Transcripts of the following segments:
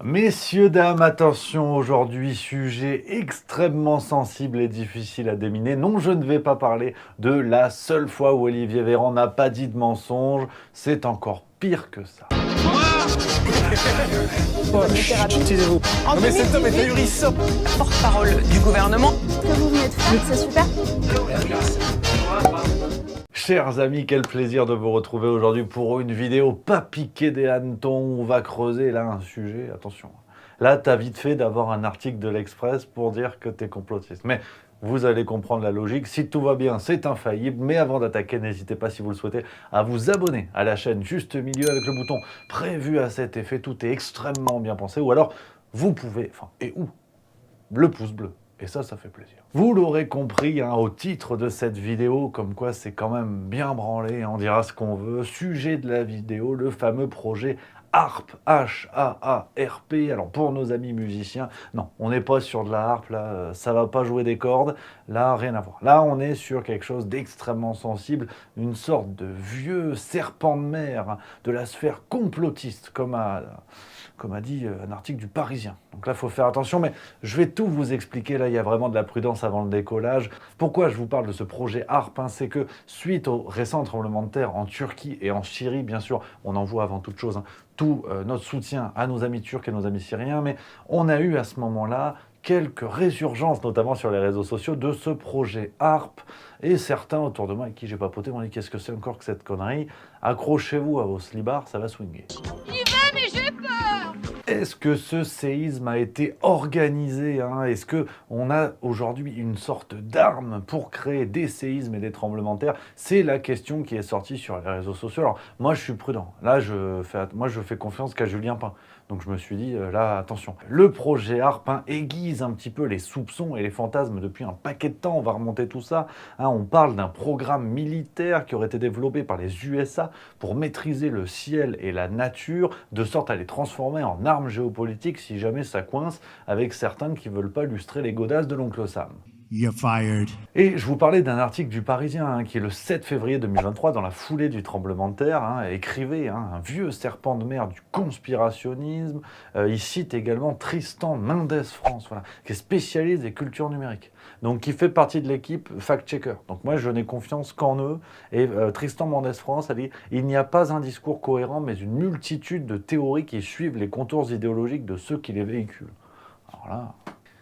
Messieurs, dames, attention, aujourd'hui, sujet extrêmement sensible et difficile à déminer. Non, je ne vais pas parler de la seule fois où Olivier Véran n'a pas dit de mensonge. C'est encore pire que ça. Taisez-vous. En Non mais cet homme est 2018, ahurissant. porte-parole du gouvernement. Ce que vous venez de faire, c'est super. Chers amis, quel plaisir de vous retrouver aujourd'hui pour une vidéo pas piquée des hannetons. On va creuser là un sujet, attention. Là, t'as vite fait d'avoir un article de l'Express pour dire que t'es complotiste. Mais vous allez comprendre la logique. Si tout va bien, c'est infaillible. Mais avant d'attaquer, n'hésitez pas, si vous le souhaitez, à vous abonner à la chaîne juste au milieu avec le bouton prévu à cet effet. Tout est extrêmement bien pensé. Ou alors, vous pouvez, le pouce bleu. Et ça fait plaisir. Vous l'aurez compris au titre de cette vidéo, comme quoi c'est quand même bien branlé, on dira ce qu'on veut. Sujet de la vidéo, le fameux projet HAARP, H-A-A-R-P. Alors pour nos amis musiciens, non, on n'est pas sur de la harpe, là, ça va pas jouer des cordes, là, rien à voir. Là, on est sur quelque chose d'extrêmement sensible, une sorte de vieux serpent de mer, de la sphère complotiste, comme a dit un article du Parisien. Donc là, il faut faire attention, mais je vais tout vous expliquer. Là, il y a vraiment de la prudence avant le décollage. Pourquoi je vous parle de ce projet HAARP, c'est que suite au récent tremblement de terre en Turquie et en Syrie, bien sûr, on envoie avant toute chose tout notre soutien à nos amis turcs et nos amis syriens, mais on a eu à ce moment-là quelques résurgences, notamment sur les réseaux sociaux, de ce projet HAARP. Et certains autour de moi, avec qui j'ai papoté, m'ont dit « Qu'est-ce que c'est encore que cette connerie ?» Accrochez-vous à vos slibards, ça va swinguer. Est-ce que ce séisme a été organisé Est-ce qu'on a aujourd'hui une sorte d'arme pour créer des séismes et des tremblements de terre? C'est la question qui est sortie sur les réseaux sociaux. Alors, moi, je suis prudent. Là, je fais confiance qu'à Julien Pain. Donc, je me suis dit, là, attention. Le projet HAARP aiguise un petit peu les soupçons et les fantasmes depuis un paquet de temps. On va remonter tout ça. On parle d'un programme militaire qui aurait été développé par les USA pour maîtriser le ciel et la nature, de sorte à les transformer en armes géopolitiques si jamais ça coince avec certains qui veulent pas lustrer les godasses de l'oncle Sam. You're fired. Et je vous parlais d'un article du Parisien qui est le 7 février 2023, dans la foulée du tremblement de terre, écrivait un vieux serpent de mer du conspirationnisme. Il cite également Tristan Mendes France, qui est spécialiste des cultures numériques. Donc qui fait partie de l'équipe fact-checker. Donc moi je n'ai confiance qu'en eux. Et Tristan Mendes France a dit « Il n'y a pas un discours cohérent, mais une multitude de théories qui suivent les contours idéologiques de ceux qui les véhiculent. »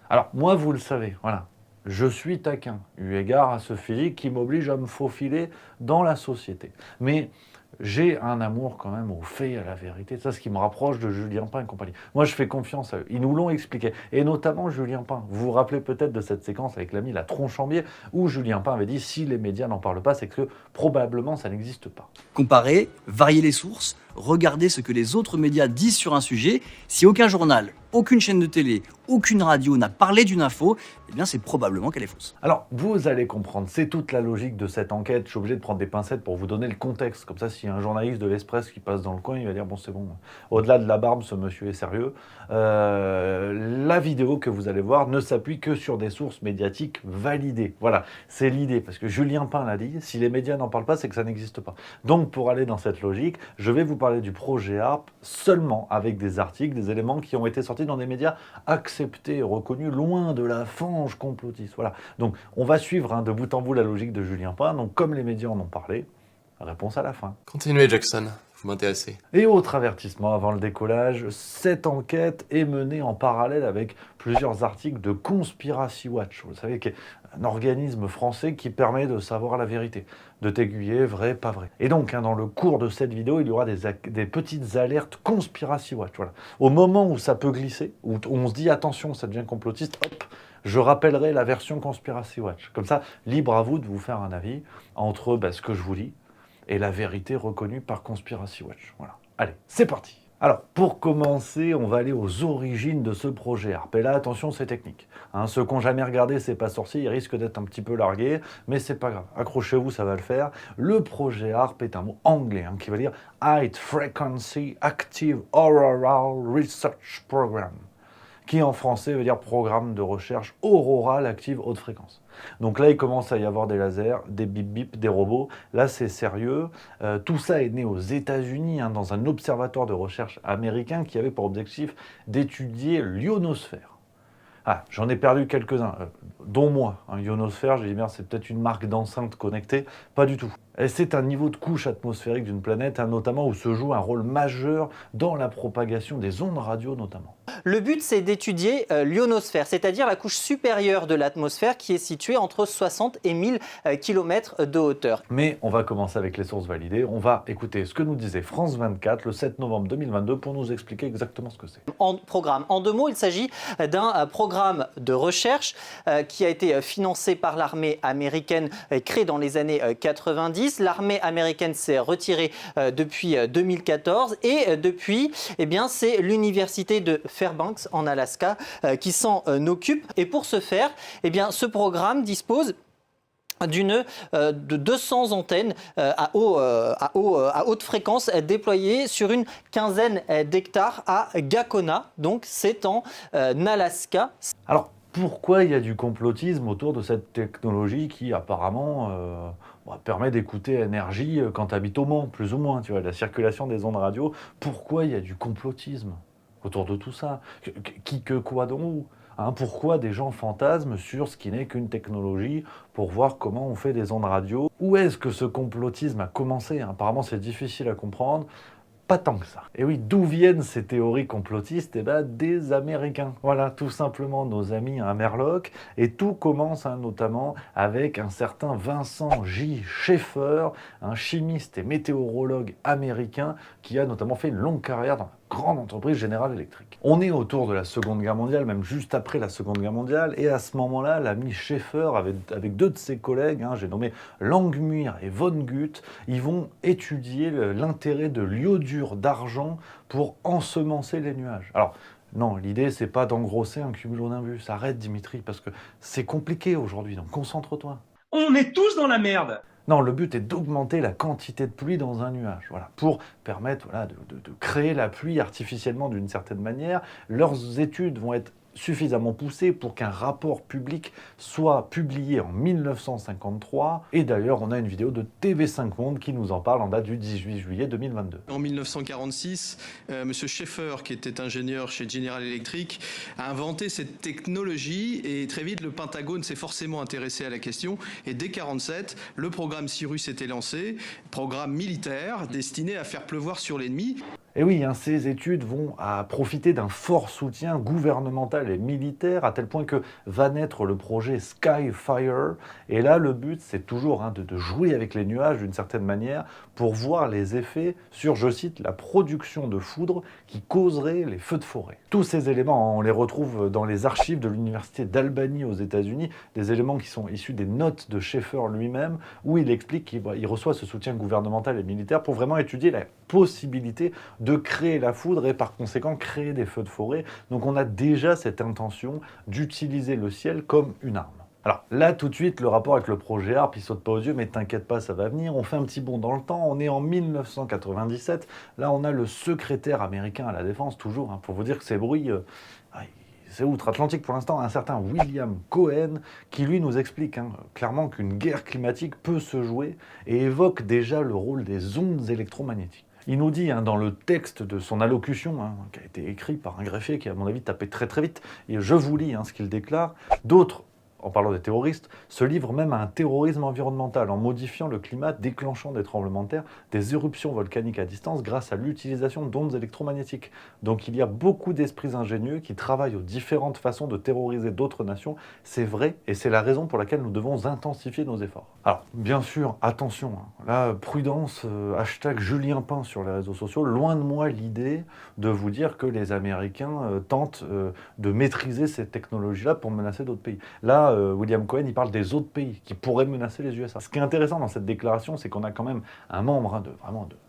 Alors moi vous le savez, voilà. Je suis taquin, eu égard à ce physique qui m'oblige à me faufiler dans la société. Mais j'ai un amour quand même aux faits et à la vérité. C'est ça ce qui me rapproche de Julien Pain et compagnie. Moi, je fais confiance à eux. Ils nous l'ont expliqué. Et notamment Julien Pain. Vous vous rappelez peut-être de cette séquence avec l'ami La Tronche en biais, où Julien Pain avait dit « Si les médias n'en parlent pas, c'est que probablement ça n'existe pas. » Comparer, varier les sources, regarder ce que les autres médias disent sur un sujet. Si aucun journal, aucune chaîne de télé, aucune radio n'a parlé d'une info, eh bien c'est probablement qu'elle est fausse. Alors, vous allez comprendre, c'est toute la logique de cette enquête. Je suis obligé de prendre des pincettes pour vous donner le contexte. Comme ça, s'il y a un journaliste de l'Express qui passe dans le coin, il va dire « Bon, c'est bon, au-delà de la barbe, ce monsieur est sérieux. » La vidéo que vous allez voir ne s'appuie que sur des sources médiatiques validées. Voilà, c'est l'idée. Parce que Julien Pain l'a dit, si les médias n'en parlent pas, c'est que ça n'existe pas. Donc, pour aller dans cette logique, je vais vous parler du projet HAARP seulement avec des articles, des éléments qui ont été sortis dans des médias acceptés, reconnus, loin de la fange complotiste. Voilà. Donc, on va suivre de bout en bout la logique de Julien Pain. Donc, comme les médias en ont parlé, réponse à la fin. Continuez Jackson, vous m'intéressez. Et autre avertissement avant le décollage, cette enquête est menée en parallèle avec plusieurs articles de Conspiracy Watch. Vous savez, qui est un organisme français qui permet de savoir la vérité, de t'aiguiller, vrai, pas vrai. Et donc, dans le cours de cette vidéo, il y aura des petites alertes Conspiracy Watch. Voilà. Au moment où ça peut glisser, où on se dit attention, ça devient complotiste, hop, je rappellerai la version Conspiracy Watch. Comme ça, libre à vous de vous faire un avis entre ce que je vous dis et la vérité reconnue par Conspiracy Watch. Voilà. Allez, c'est parti. Alors, pour commencer, on va aller aux origines de ce projet HAARP. Et là, attention, c'est technique. Ceux qui n'ont jamais regardé C'est pas sorcier, ils risquent d'être un petit peu largués, mais c'est pas grave. Accrochez-vous, ça va le faire. Le projet HAARP est un mot anglais qui veut dire High Frequency Active Auroral Research Program, qui en français veut dire Programme de recherche auroral active haute fréquence. Donc là, il commence à y avoir des lasers, des bip-bip, des robots. Là, c'est sérieux. Tout ça est né aux États-Unis, hein, dans un observatoire de recherche américain qui avait pour objectif d'étudier l'ionosphère. Ah, j'en ai perdu quelques-uns, dont moi. Ionosphère, j'ai dit, merde, c'est peut-être une marque d'enceinte connectée. Pas du tout. Et c'est un niveau de couche atmosphérique d'une planète, hein, notamment où se joue un rôle majeur dans la propagation des ondes radio, notamment. Le but, c'est d'étudier l'ionosphère, c'est-à-dire la couche supérieure de l'atmosphère qui est située entre 60 et 1000 km de hauteur. Mais on va commencer avec les sources validées. On va écouter ce que nous disait France 24 le 7 novembre 2022 pour nous expliquer exactement ce que c'est. En deux mots, il s'agit d'un programme de recherche qui a été financé par l'armée américaine, créé dans les années 90. L'armée américaine s'est retirée depuis 2014 et depuis, eh bien, c'est l'université de Fairbanks en Alaska qui s'en occupe. Et pour ce faire, eh bien, ce programme dispose de 200 antennes à haute fréquence déployées sur une quinzaine d'hectares à Gakona, donc c'est en Alaska. Alors, pourquoi il y a du complotisme autour de cette technologie qui apparemment permet d'écouter énergie quand tu habites au Mans, plus ou moins, tu vois, la circulation des ondes radio? Pourquoi il y a du complotisme autour de tout ça? Qui, que, quoi, dont, où? Hein, pourquoi des gens fantasment sur ce qui n'est qu'une technologie pour voir comment on fait des ondes radio? Où est-ce que ce complotisme a commencé? Apparemment, c'est difficile à comprendre. Pas tant que ça. Et oui, d'où viennent ces théories complotistes? Eh ben, des Américains. Voilà, tout simplement nos amis à Merloc. Et tout commence notamment avec un certain Vincent J. Schaeffer, un chimiste et météorologue américain qui a notamment fait une longue carrière dans la grande entreprise General Electric. On est autour de la Seconde Guerre mondiale, même juste après la Seconde Guerre mondiale, et à ce moment-là, l'ami Schaeffer, avec deux de ses collègues, j'ai nommé Langmuir et von Guth, ils vont étudier l'intérêt de l'iodure d'argent pour ensemencer les nuages. Alors, non, l'idée, c'est pas d'engrosser un cumulonimbus. Arrête, Dimitri, parce que c'est compliqué aujourd'hui, donc concentre-toi. On est tous dans la merde. Non, le but est d'augmenter la quantité de pluie dans un nuage, voilà, pour permettre de créer la pluie artificiellement d'une certaine manière. Leurs études vont être suffisamment poussées pour qu'un rapport public soit publié en 1953. Et d'ailleurs, on a une vidéo de TV5 Monde qui nous en parle en date du 18 juillet 2022. En 1946, M. Schaeffer, qui était ingénieur chez General Electric, a inventé cette technologie et très vite le Pentagone s'est forcément intéressé à la question. Et dès 1947, le programme Cyrus était lancé, programme militaire destiné à faire pleuvoir sur l'ennemi. Et oui, ces études vont profiter d'un fort soutien gouvernemental et militaire, à tel point que va naître le projet Skyfire. Et là, le but, c'est toujours de jouer avec les nuages d'une certaine manière pour voir les effets sur, je cite, la production de foudre qui causerait les feux de forêt. Tous ces éléments, on les retrouve dans les archives de l'université d'Albany aux États-Unis, des éléments qui sont issus des notes de Schaeffer lui-même, où il explique qu'il reçoit ce soutien gouvernemental et militaire pour vraiment étudier la possibilité de créer la foudre et par conséquent créer des feux de forêt. Donc on a déjà cette intention d'utiliser le ciel comme une arme. Alors là, tout de suite, le rapport avec le projet HARP, il saute pas aux yeux, mais t'inquiète pas, ça va venir. On fait un petit bond dans le temps, on est en 1997. Là, on a le secrétaire américain à la Défense, toujours, pour vous dire que ces bruits... c'est outre-Atlantique pour l'instant, un certain William Cohen qui lui nous explique clairement qu'une guerre climatique peut se jouer et évoque déjà le rôle des ondes électromagnétiques. Il nous dit dans le texte de son allocution, qui a été écrit par un greffier qui à mon avis tapait très très vite, et je vous lis ce qu'il déclare, d'autres, en parlant des terroristes, se livrent même à un terrorisme environnemental en modifiant le climat, déclenchant des tremblements de terre, des éruptions volcaniques à distance grâce à l'utilisation d'ondes électromagnétiques. Donc il y a beaucoup d'esprits ingénieux qui travaillent aux différentes façons de terroriser d'autres nations. C'est vrai et c'est la raison pour laquelle nous devons intensifier nos efforts. Alors, bien sûr, attention, là, prudence, hashtag Julien Pain sur les réseaux sociaux, loin de moi l'idée de vous dire que les Américains tentent de maîtriser ces technologies-là pour menacer d'autres pays. Là, William Cohen, il parle des autres pays qui pourraient menacer les USA. Ce qui est intéressant dans cette déclaration, c'est qu'on a quand même un membre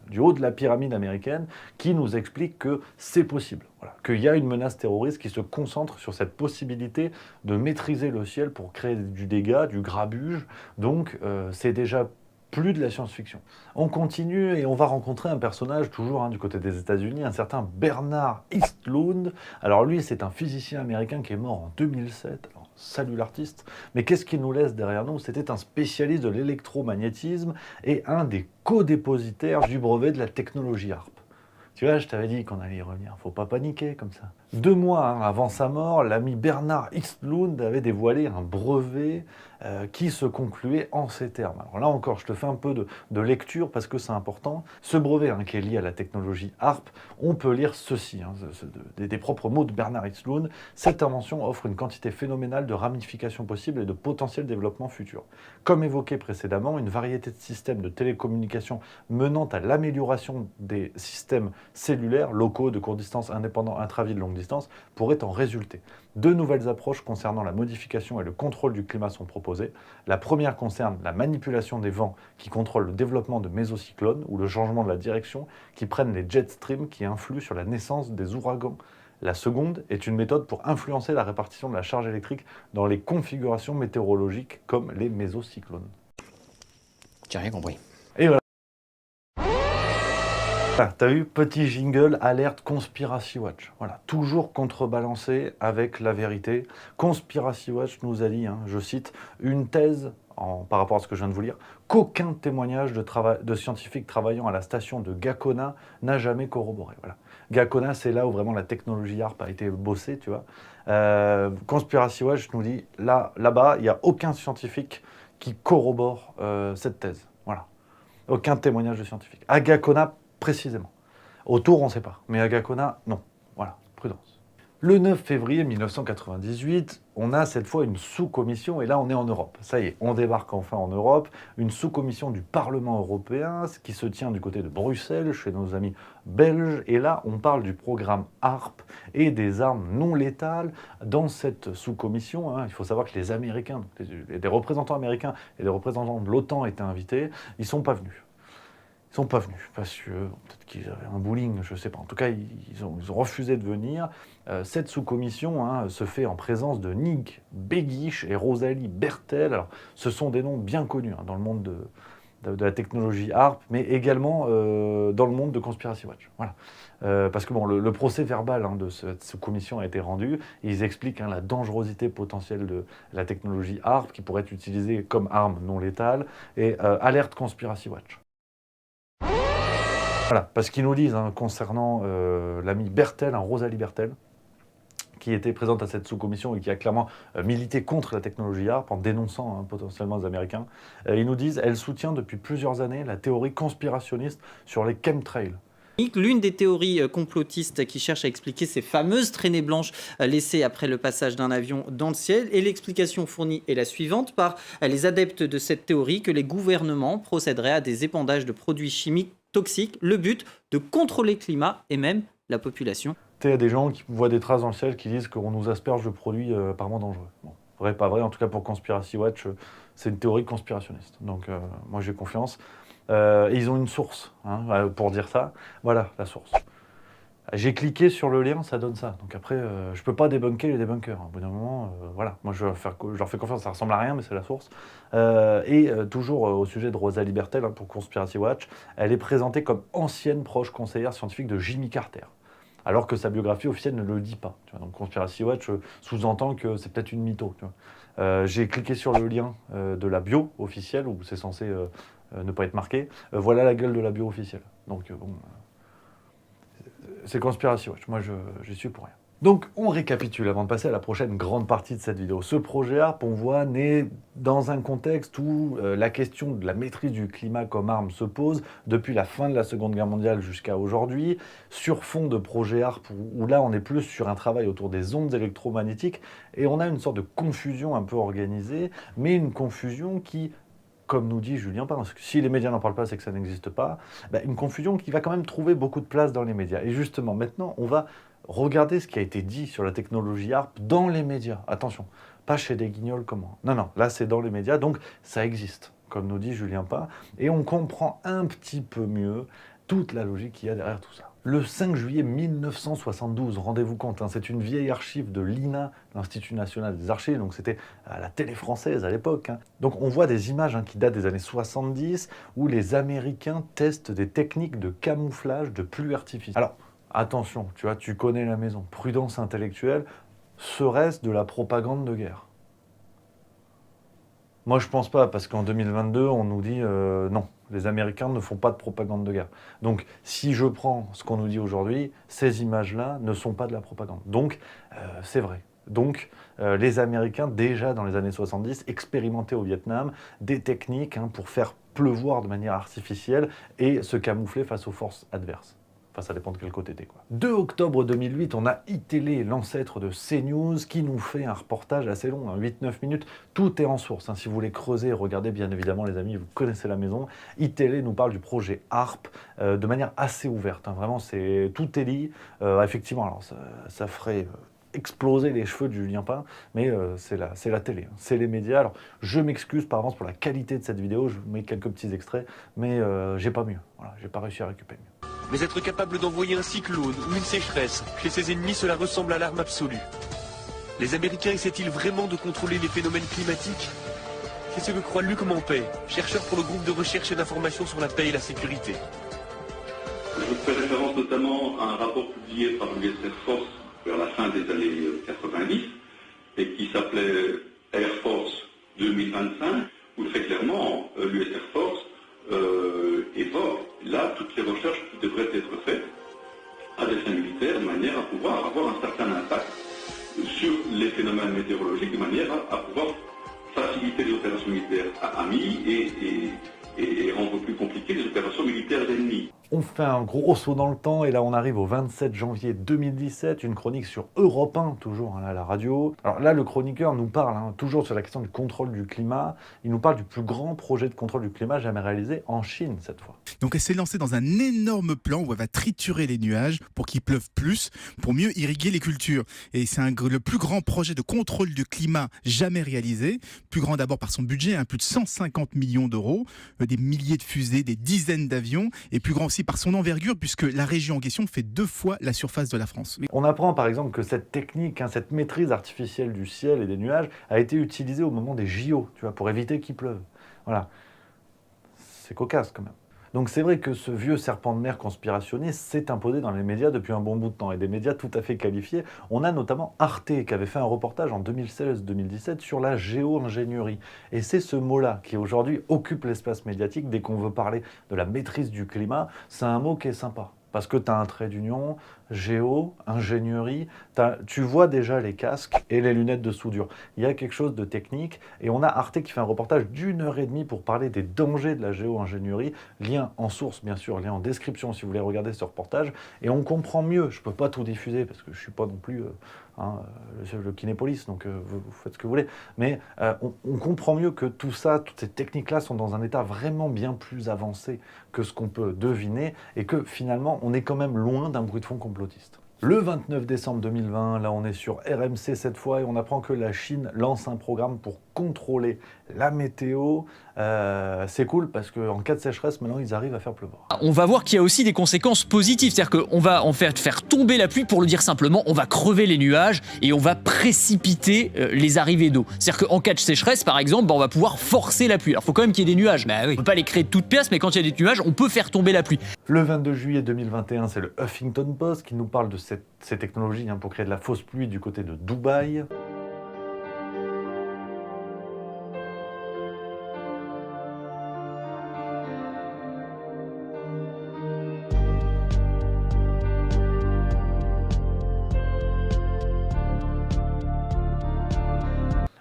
du haut de la pyramide américaine qui nous explique que c'est possible, qu'il y a une menace terroriste qui se concentre sur cette possibilité de maîtriser le ciel pour créer du dégât, du grabuge. Donc c'est déjà plus de la science-fiction. On continue et on va rencontrer un personnage, toujours du côté des États-Unis, un certain Bernard Eastlund. Alors lui, c'est un physicien américain qui est mort en 2007. Alors, salut l'artiste. Mais qu'est-ce qu'il nous laisse derrière nous? C'était un spécialiste de l'électromagnétisme et un des co-dépositaires du brevet de la technologie HARP. Tu vois, je t'avais dit qu'on allait y revenir. Faut pas paniquer comme ça. 2 mois avant sa mort, l'ami Bernard Eastlund avait dévoilé un brevet qui se concluait en ces termes. Alors là encore, je te fais un peu de lecture parce que c'est important. Ce brevet qui est lié à la technologie HARP, on peut lire ceci, des propres mots de Bernard Eastlund. Cette invention offre une quantité phénoménale de ramifications possibles et de potentiel développement futur. Comme évoqué précédemment, une variété de systèmes de télécommunication menant à l'amélioration des systèmes cellulaires, locaux, de courte distance, indépendants, intra-vie de longue distance, pourrait en résulter. 2 nouvelles approches concernant la modification et le contrôle du climat sont proposées. La première concerne la manipulation des vents qui contrôle le développement de mésocyclones ou le changement de la direction qui prennent les jet streams qui influent sur la naissance des ouragans. La seconde est une méthode pour influencer la répartition de la charge électrique dans les configurations météorologiques comme les mésocyclones. J'ai rien compris. Et voilà. T'as vu, petit jingle, alerte Conspiracy Watch. Voilà, toujours contrebalancé avec la vérité. Conspiracy Watch nous a dit, je cite, une thèse, par rapport à ce que je viens de vous lire, qu'aucun témoignage de scientifiques travaillant à la station de Gakona n'a jamais corroboré. Voilà. Gakona, c'est là où vraiment la technologie HARP a été bossée, tu vois. Conspiracy Watch nous dit, là-bas, il n'y a aucun scientifique qui corrobore cette thèse. Voilà. Aucun témoignage de scientifique. À Gakona, précisément. Autour, on ne sait pas. Mais à Gakona, non. Voilà, prudence. Le 9 février 1998, on a cette fois une sous-commission, et là on est en Europe. Ça y est, on débarque enfin en Europe, une sous-commission du Parlement européen, ce qui se tient du côté de Bruxelles, chez nos amis belges, et là on parle du programme HARP et des armes non létales. Dans cette sous-commission, il faut savoir que les Américains, des représentants américains et des représentants de l'OTAN étaient invités, ils ne sont pas venus. Ils ne sont pas venus parce que peut-être qu'ils avaient un bowling, je ne sais pas. En tout cas, ils ont refusé de venir. Cette sous-commission se fait en présence de Nick Begich et Rosalie Bertel. Alors, ce sont des noms bien connus dans le monde de la technologie HARP, mais également dans le monde de Conspiracy Watch. Voilà. Parce que le procès verbal de cette sous-commission a été rendu. Et ils expliquent la dangerosité potentielle de la technologie HARP qui pourrait être utilisée comme arme non létale. Et alerte Conspiracy Watch. Voilà, parce qu'ils nous disent concernant l'ami Bertel, Rosalie Bertel, qui était présente à cette sous-commission et qui a clairement milité contre la technologie HARP en dénonçant potentiellement les Américains, ils nous disent elle soutient depuis plusieurs années la théorie conspirationniste sur les chemtrails. L'une des théories complotistes qui cherche à expliquer ces fameuses traînées blanches laissées après le passage d'un avion dans le ciel. Et l'explication fournie est la suivante par les adeptes de cette théorie que les gouvernements procéderaient à des épandages de produits chimiques toxiques. Le but de contrôler le climat et même la population. Il y a des gens qui voient des traces dans le ciel qui disent qu'on nous asperge de produits apparemment dangereux. Bon, vrai, pas vrai. En tout cas, pour Conspiracy Watch, c'est une théorie conspirationniste. Donc, moi, j'ai confiance. Et ils ont une source pour dire ça. Voilà, la source. J'ai cliqué sur le lien, ça donne ça. Donc après, je ne peux pas débunker les débunkers. Au bout d'un moment, voilà. Moi, je leur fais confiance, ça ressemble à rien, mais c'est la source. Toujours au sujet de Rosalie Bertel, pour Conspiracy Watch, elle est présentée comme ancienne proche conseillère scientifique de Jimmy Carter. Alors que sa biographie officielle ne le dit pas. Tu vois. Donc Conspiracy Watch sous-entend que c'est peut-être une mytho. Tu vois. J'ai cliqué sur le lien de la bio officielle, où c'est censé ne pas être marqué. Voilà la gueule de la bio officielle. Donc bon, c'est Conspiracy Watch. Moi, j'y suis pour rien. Donc, on récapitule avant de passer à la prochaine grande partie de cette vidéo. Ce projet HARP, on voit, naît dans un contexte où la question de la maîtrise du climat comme arme se pose depuis la fin de la Seconde Guerre mondiale jusqu'à aujourd'hui, sur fond de projet HARP, où là, on est plus sur un travail autour des ondes électromagnétiques, et on a une sorte de confusion un peu organisée, mais une confusion qui, comme nous dit Julien Pain, parce que si les médias n'en parlent pas, c'est que ça n'existe pas, une confusion qui va quand même trouver beaucoup de place dans les médias. Et justement, maintenant, on va regarder ce qui a été dit sur la technologie HARP dans les médias. Attention, pas chez des guignols comme moi. Non, là c'est dans les médias, donc ça existe, comme nous dit Julien Pain, et on comprend un petit peu mieux toute la logique qu'il y a derrière tout ça. Le 5 juillet 1972, rendez-vous compte, hein, c'est une vieille archive de l'INA, l'Institut National des Archives, donc c'était à la télé française à l'époque. Hein. Donc on voit des images qui datent des années 70, où les Américains testent des techniques de camouflage de pluie artificielle. Alors, attention, tu vois, tu connais la maison, prudence intellectuelle, serait-ce de la propagande de guerre? Moi, je pense pas, parce qu'en 2022, on nous dit non, les Américains ne font pas de propagande de guerre. Donc, si je prends ce qu'on nous dit aujourd'hui, ces images-là ne sont pas de la propagande. Donc, c'est vrai. Donc, les Américains, déjà dans les années 70, expérimentaient au Vietnam des techniques pour faire pleuvoir de manière artificielle et se camoufler face aux forces adverses. Enfin, ça dépend de quel côté t'es, quoi. 2 octobre 2008, on a iTélé, l'ancêtre de CNews, qui nous fait un reportage assez long, 8-9 minutes. Tout est en source. Si vous voulez creuser, regardez bien évidemment, les amis, vous connaissez la maison. iTélé nous parle du projet HARP de manière assez ouverte. Vraiment, tout est lié. Effectivement, alors ça ferait exploser les cheveux de Julien Pain, mais c'est la télé, c'est les médias. Alors, je m'excuse par avance pour la qualité de cette vidéo, je vous mets quelques petits extraits, mais j'ai pas mieux. Voilà, j'ai pas réussi à récupérer mieux. Mais être capable d'envoyer un cyclone ou une sécheresse chez ses ennemis, cela ressemble à l'arme absolue. Les Américains essaient-ils vraiment de contrôler les phénomènes climatiques? C'est ce que croit Luc Mampey, chercheur pour le groupe de recherche et d'information sur la paix et la sécurité. Je fais référence notamment à un rapport publié par l'US Air Force vers la fin des années 90 et qui s'appelait Air Force 2025, où très clairement l'US Air Force évoque là toutes les recherches qui devraient être faites à des fins militaires de manière à pouvoir avoir un certain impact sur les phénomènes météorologiques, de manière à pouvoir faciliter les opérations militaires amies et rendre plus compliquées les opérations militaires ennemies. On fait un gros saut dans le temps et là on arrive au 27 janvier 2017, une chronique sur Europe 1, toujours à la radio. Alors là le chroniqueur nous parle, toujours sur la question du contrôle du climat, il nous parle du plus grand projet de contrôle du climat jamais réalisé en Chine cette fois. Donc elle s'est lancée dans un énorme plan où elle va triturer les nuages pour qu'ils pleuvent plus, pour mieux irriguer les cultures. Et c'est le plus grand projet de contrôle du climat jamais réalisé, plus grand d'abord par son budget, plus de 150 millions d'euros, des milliers de fusées, des dizaines d'avions, et plus grand aussi par son envergure, puisque la région en question fait 2 fois la surface de la France. On apprend par exemple que cette technique, cette maîtrise artificielle du ciel et des nuages a été utilisée au moment des JO, tu vois, pour éviter qu'il pleuve. Voilà. C'est cocasse quand même. Donc c'est vrai que ce vieux serpent de mer conspirationniste s'est imposé dans les médias depuis un bon bout de temps, et des médias tout à fait qualifiés. On a notamment Arte qui avait fait un reportage en 2016-2017 sur la géo-ingénierie. Et c'est ce mot-là qui aujourd'hui occupe l'espace médiatique dès qu'on veut parler de la maîtrise du climat. C'est un mot qui est sympa. Parce que tu as un trait d'union, géo, ingénierie, tu vois déjà les casques et les lunettes de soudure. Il y a quelque chose de technique et on a Arte qui fait un reportage d'1h30 pour parler des dangers de la géo-ingénierie. Lien en source, bien sûr, lien en description si vous voulez regarder ce reportage. Et on comprend mieux, je ne peux pas tout diffuser parce que je ne suis pas non plus le Kinépolis, donc vous faites ce que vous voulez. Mais on comprend mieux que tout ça, toutes ces techniques-là sont dans un état vraiment bien plus avancé que ce qu'on peut deviner et que finalement, on est quand même loin d'un bruit de fond complotiste. Le 29 décembre 2020, là on est sur RMC cette fois et on apprend que la Chine lance un programme pour contrôler la météo. C'est cool parce qu'en cas de sécheresse, maintenant ils arrivent à faire pleuvoir. On va voir qu'il y a aussi des conséquences positives, c'est-à-dire qu'on va en faire tomber la pluie, pour le dire simplement, on va crever les nuages et on va précipiter les arrivées d'eau. C'est-à-dire qu'en cas de sécheresse, par exemple, on va pouvoir forcer la pluie. Alors il faut quand même qu'il y ait des nuages. On ne peut pas les créer de toutes pièces, mais quand il y a des nuages, on peut faire tomber la pluie. Le 22 juillet 2021, c'est le Huffington Post qui nous parle de ces technologies pour créer de la fausse pluie du côté de Dubaï.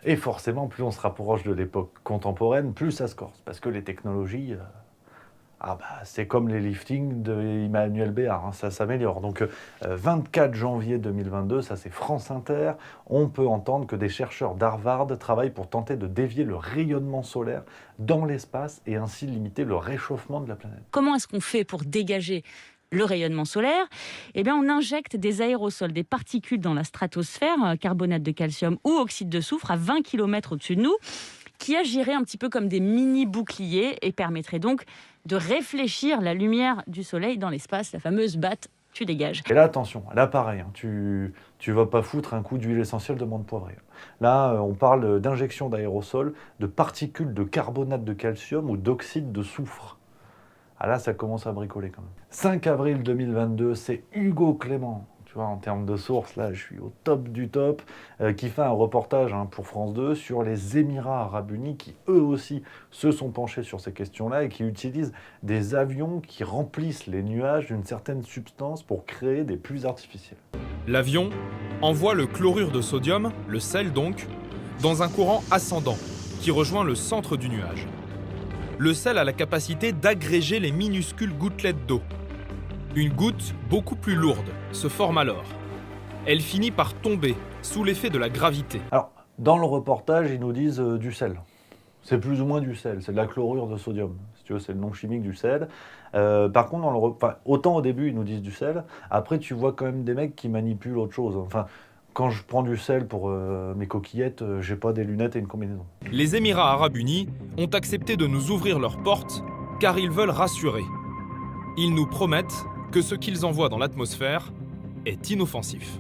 Et forcément, plus on se rapproche de l'époque contemporaine, plus ça se corse. Parce que les technologies, c'est comme les liftings d'Emmanuel Béard, ça s'améliore. Donc 24 janvier 2022, ça c'est France Inter, on peut entendre que des chercheurs d'Harvard travaillent pour tenter de dévier le rayonnement solaire dans l'espace et ainsi limiter le réchauffement de la planète. Comment est-ce qu'on fait pour dégager le rayonnement solaire? Eh bien, on injecte des aérosols, des particules dans la stratosphère, carbonate de calcium ou oxyde de soufre à 20 km au-dessus de nous, qui agiraient un petit peu comme des mini-boucliers et permettraient donc de réfléchir la lumière du soleil dans l'espace, la fameuse batte tu dégages. Et là, attention, là pareil, hein, tu vas pas foutre un coup d'huile essentielle de menthe poivrée. Là, on parle d'injection d'aérosols, de particules de carbonate de calcium ou d'oxyde de soufre. Ah là, ça commence à bricoler quand même. 5 avril 2022, c'est Hugo Clément. Tu vois, en termes de sources, là, je suis au top du top, qui fait un reportage pour France 2 sur les Émirats Arabes Unis, qui eux aussi se sont penchés sur ces questions-là et qui utilisent des avions qui remplissent les nuages d'une certaine substance pour créer des pluies artificielles. L'avion envoie le chlorure de sodium, le sel donc, dans un courant ascendant qui rejoint le centre du nuage. Le sel a la capacité d'agréger les minuscules gouttelettes d'eau. Une goutte beaucoup plus lourde se forme alors. Elle finit par tomber sous l'effet de la gravité. Alors, dans le reportage, ils nous disent du sel. C'est plus ou moins du sel, c'est de la chlorure de sodium. Si tu veux, c'est le nom chimique du sel. Par contre, autant au début, ils nous disent du sel. Après, tu vois quand même des mecs qui manipulent autre chose. Enfin, quand je prends du sel pour mes coquillettes, j'ai pas des lunettes et une combinaison. Les Émirats Arabes Unis ont accepté de nous ouvrir leurs portes car ils veulent rassurer. Ils nous promettent que ce qu'ils envoient dans l'atmosphère est inoffensif.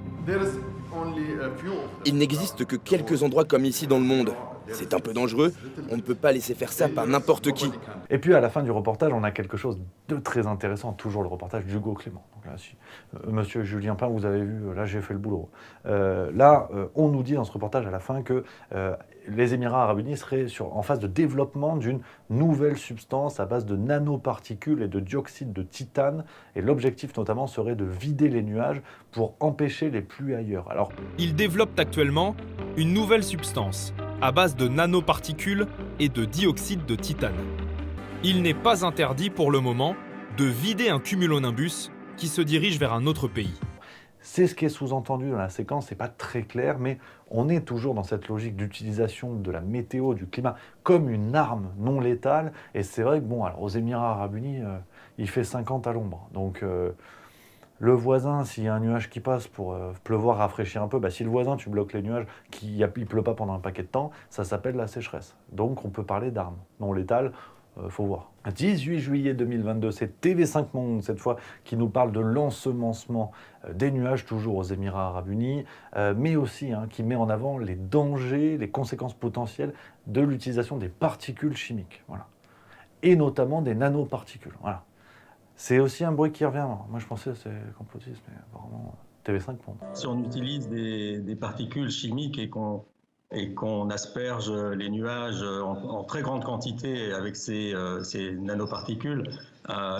Il n'existe que quelques endroits comme ici dans le monde. C'est un peu dangereux, on ne peut pas laisser faire ça par n'importe qui. Et puis à la fin du reportage, on a quelque chose de très intéressant, toujours le reportage d'Hugo Clément. Donc là, si, monsieur Julien Pain, vous avez vu, là j'ai fait le boulot. On nous dit dans ce reportage à la fin que les Émirats Arabes Unis seraient en phase de développement d'une nouvelle substance à base de nanoparticules et de dioxyde de titane. Et l'objectif notamment serait de vider les nuages pour empêcher les pluies ailleurs. Alors, ils développent actuellement une nouvelle substance à base de nanoparticules et de dioxyde de titane. Il n'est pas interdit pour le moment de vider un cumulonimbus qui se dirige vers un autre pays. C'est ce qui est sous-entendu dans la séquence, c'est pas très clair, mais on est toujours dans cette logique d'utilisation de la météo, du climat, comme une arme non létale. Et c'est vrai que, alors aux Émirats Arabes Unis, il fait 50 à l'ombre. Donc, le voisin, s'il y a un nuage qui passe pour pleuvoir, rafraîchir un peu, si le voisin, tu bloques les nuages, il ne pleut pas pendant un paquet de temps, ça s'appelle la sécheresse. Donc, on peut parler d'armes non létales. Faut voir. 18 juillet 2022, c'est TV5 Monde, cette fois, qui nous parle de l'ensemencement des nuages, toujours aux Émirats Arabes Unis, mais aussi qui met en avant les dangers, les conséquences potentielles de l'utilisation des particules chimiques. Voilà. Et notamment des nanoparticules. Voilà. C'est aussi un bruit qui revient. Moi, je pensais que c'était complotiste, mais apparemment, TV5 Monde. Si on utilise des particules chimiques et qu'on asperge les nuages en très grande quantité avec ces nanoparticules,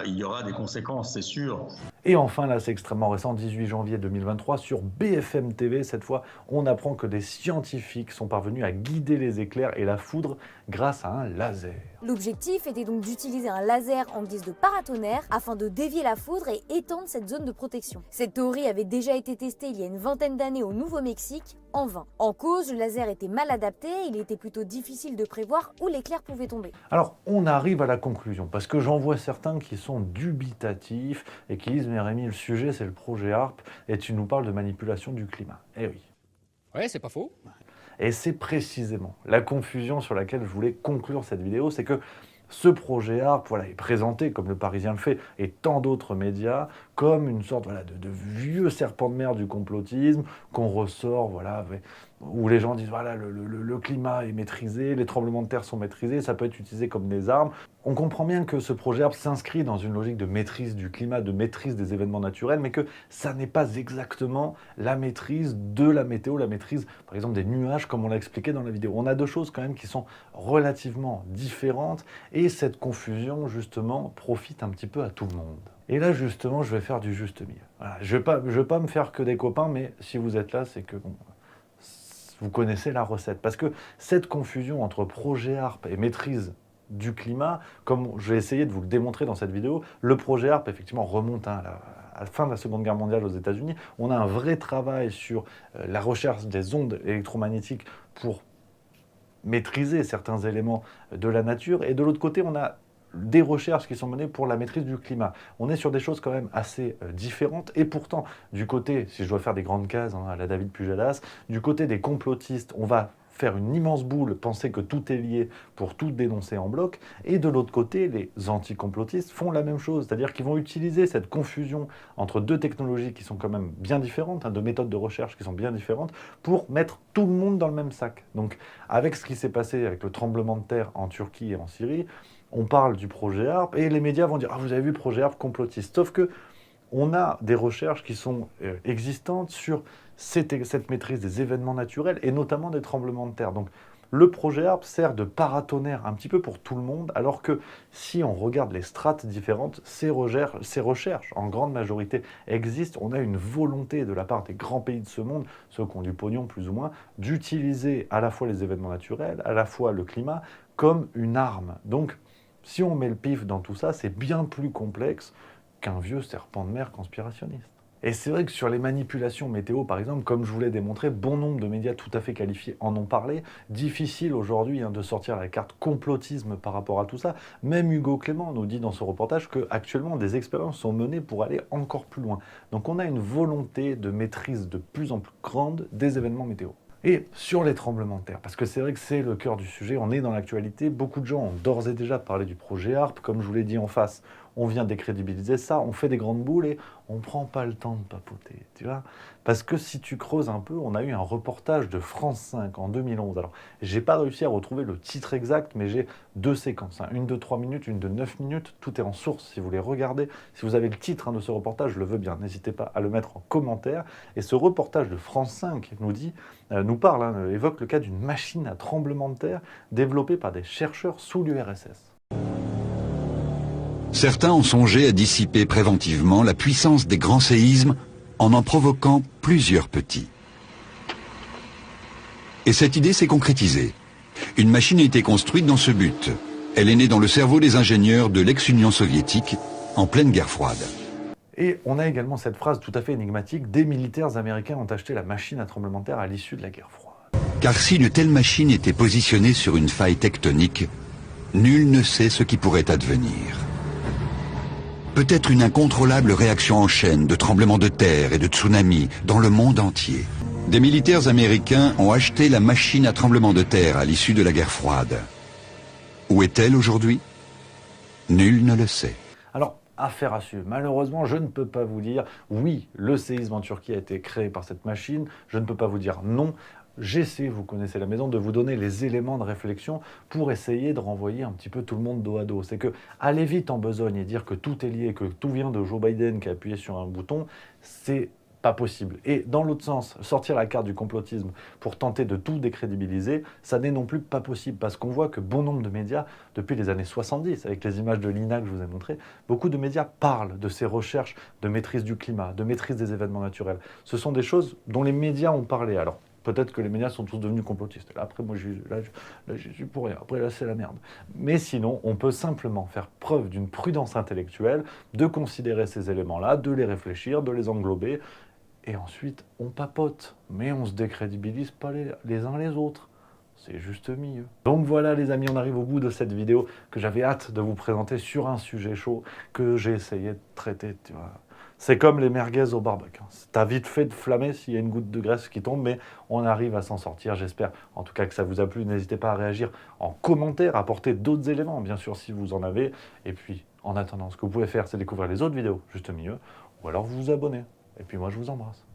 il y aura des conséquences, c'est sûr. Et enfin, là, c'est extrêmement récent, 18 janvier 2023, sur BFM TV, cette fois, on apprend que des scientifiques sont parvenus à guider les éclairs et la foudre grâce à un laser. L'objectif était donc d'utiliser un laser en guise de paratonnerre afin de dévier la foudre et étendre cette zone de protection. Cette théorie avait déjà été testée il y a une vingtaine d'années au Nouveau-Mexique, en vain. En cause, le laser était mal adapté, il était plutôt difficile de prévoir où l'éclair pouvait tomber. Alors, on arrive à la conclusion, parce que j'en vois certains qui sont dubitatifs et qui disent « Mais Rémi, le sujet, c'est le projet HARP, et tu nous parles de manipulation du climat. » Eh oui. Ouais, c'est pas faux. Et c'est précisément la confusion sur laquelle je voulais conclure cette vidéo, c'est que ce projet HARP est présenté, comme Le Parisien le fait, et tant d'autres médias, comme une sorte de vieux serpent de mer du complotisme qu'on ressort, où les gens disent le climat est maîtrisé, les tremblements de terre sont maîtrisés, ça peut être utilisé comme des armes. On comprend bien que ce projet HARP s'inscrit dans une logique de maîtrise du climat, de maîtrise des événements naturels, mais que ça n'est pas exactement la maîtrise de la météo, la maîtrise par exemple des nuages comme on l'a expliqué dans la vidéo. On a deux choses quand même qui sont relativement différentes et cette confusion justement profite un petit peu à tout le monde. Et là justement je vais faire du juste milieu. Voilà. Je vais pas me faire que des copains, mais si vous êtes là c'est que vous connaissez la recette. Parce que cette confusion entre projet HARP et maîtrise du climat, comme j'ai essayé de vous le démontrer dans cette vidéo, le projet HARP effectivement remonte à la fin de la Seconde Guerre mondiale aux États-Unis. On a un vrai travail sur la recherche des ondes électromagnétiques pour maîtriser certains éléments de la nature. Et de l'autre côté, on a des recherches qui sont menées pour la maîtrise du climat. On est sur des choses quand même assez différentes. Et pourtant, du côté, si je dois faire des grandes cases à la David Pujadas, du côté des complotistes, on va faire une immense boule, penser que tout est lié pour tout dénoncer en bloc. Et de l'autre côté, les anticomplotistes font la même chose, c'est-à-dire qu'ils vont utiliser cette confusion entre deux technologies qui sont quand même bien différentes, hein, deux méthodes de recherche qui sont bien différentes, pour mettre tout le monde dans le même sac. Donc, avec ce qui s'est passé avec le tremblement de terre en Turquie et en Syrie, on parle du projet HARP et les médias vont dire « Ah, vous avez vu, projet HARP complotiste ». Sauf que on a des recherches qui sont existantes sur cette maîtrise des événements naturels et notamment des tremblements de terre. Donc, le projet HARP sert de paratonnerre un petit peu pour tout le monde, alors que si on regarde les strates différentes, ces recherches, en grande majorité, existent. On a une volonté de la part des grands pays de ce monde, ceux qui ont du pognon plus ou moins, d'utiliser à la fois les événements naturels, à la fois le climat, comme une arme. Donc, si on met le pif dans tout ça, c'est bien plus complexe qu'un vieux serpent de mer conspirationniste. Et c'est vrai que sur les manipulations météo, par exemple, comme je vous l'ai démontré, bon nombre de médias tout à fait qualifiés en ont parlé. Difficile aujourd'hui de sortir la carte complotisme par rapport à tout ça. Même Hugo Clément nous dit dans ce reportage qu'actuellement, des expériences sont menées pour aller encore plus loin. Donc on a une volonté de maîtrise de plus en plus grande des événements météo. Et sur les tremblements de terre, parce que c'est vrai que c'est le cœur du sujet, on est dans l'actualité, beaucoup de gens ont d'ores et déjà parlé du projet HARP, comme je vous l'ai dit en face, on vient décrédibiliser ça, on fait des grandes boules et on prend pas le temps de papoter, tu vois. Parce que si tu creuses un peu, on a eu un reportage de France 5 en 2011. Alors, j'ai pas réussi à retrouver le titre exact, mais j'ai deux séquences, une de 3 minutes, une de 9 minutes, tout est en source si vous les regardez. Si vous avez le titre de ce reportage, je le veux bien, n'hésitez pas à le mettre en commentaire. Et ce reportage de France 5 évoque le cas d'une machine à tremblement de terre développée par des chercheurs sous l'URSS. Certains ont songé à dissiper préventivement la puissance des grands séismes en provoquant plusieurs petits. Et cette idée s'est concrétisée. Une machine a été construite dans ce but. Elle est née dans le cerveau des ingénieurs de l'ex-Union soviétique en pleine guerre froide. Et on a également cette phrase tout à fait énigmatique, des militaires américains ont acheté la machine à tremblement de terre à l'issue de la guerre froide. Car si une telle machine était positionnée sur une faille tectonique, nul ne sait ce qui pourrait advenir. Peut-être une incontrôlable réaction en chaîne de tremblements de terre et de tsunamis dans le monde entier. Des militaires américains ont acheté la machine à tremblement de terre à l'issue de la guerre froide. Où est-elle aujourd'hui? Nul ne le sait. Alors, affaire à suivre. Malheureusement, je ne peux pas vous dire oui, le séisme en Turquie a été créé par cette machine. Je ne peux pas vous dire non. J'essaie, vous connaissez la maison, de vous donner les éléments de réflexion pour essayer de renvoyer un petit peu tout le monde dos à dos. C'est que aller vite en besogne et dire que tout est lié, que tout vient de Joe Biden qui a appuyé sur un bouton, c'est pas possible. Et dans l'autre sens, sortir la carte du complotisme pour tenter de tout décrédibiliser, ça n'est non plus pas possible parce qu'on voit que bon nombre de médias, depuis les années 70, avec les images de l'INA que je vous ai montrées, beaucoup de médias parlent de ces recherches de maîtrise du climat, de maîtrise des événements naturels. Ce sont des choses dont les médias ont parlé. Alors, peut-être que les médias sont tous devenus complotistes. Là, après, moi, je suis pour rien. Après, là, c'est la merde. Mais sinon, on peut simplement faire preuve d'une prudence intellectuelle, de considérer ces éléments-là, de les réfléchir, de les englober. Et ensuite, on papote. Mais on ne se décrédibilise pas les uns les autres. C'est juste mieux. Donc voilà, les amis, on arrive au bout de cette vidéo que j'avais hâte de vous présenter sur un sujet chaud que j'ai essayé de traiter, tu vois. C'est comme les merguez au barbecue. T'as vite fait de flammer s'il y a une goutte de graisse qui tombe, mais on arrive à s'en sortir, j'espère. En tout cas que ça vous a plu, n'hésitez pas à réagir en commentaire, à apporter d'autres éléments, bien sûr, si vous en avez. Et puis, en attendant, ce que vous pouvez faire, c'est découvrir les autres vidéos, juste mieux, ou alors vous vous abonner. Et puis moi, je vous embrasse.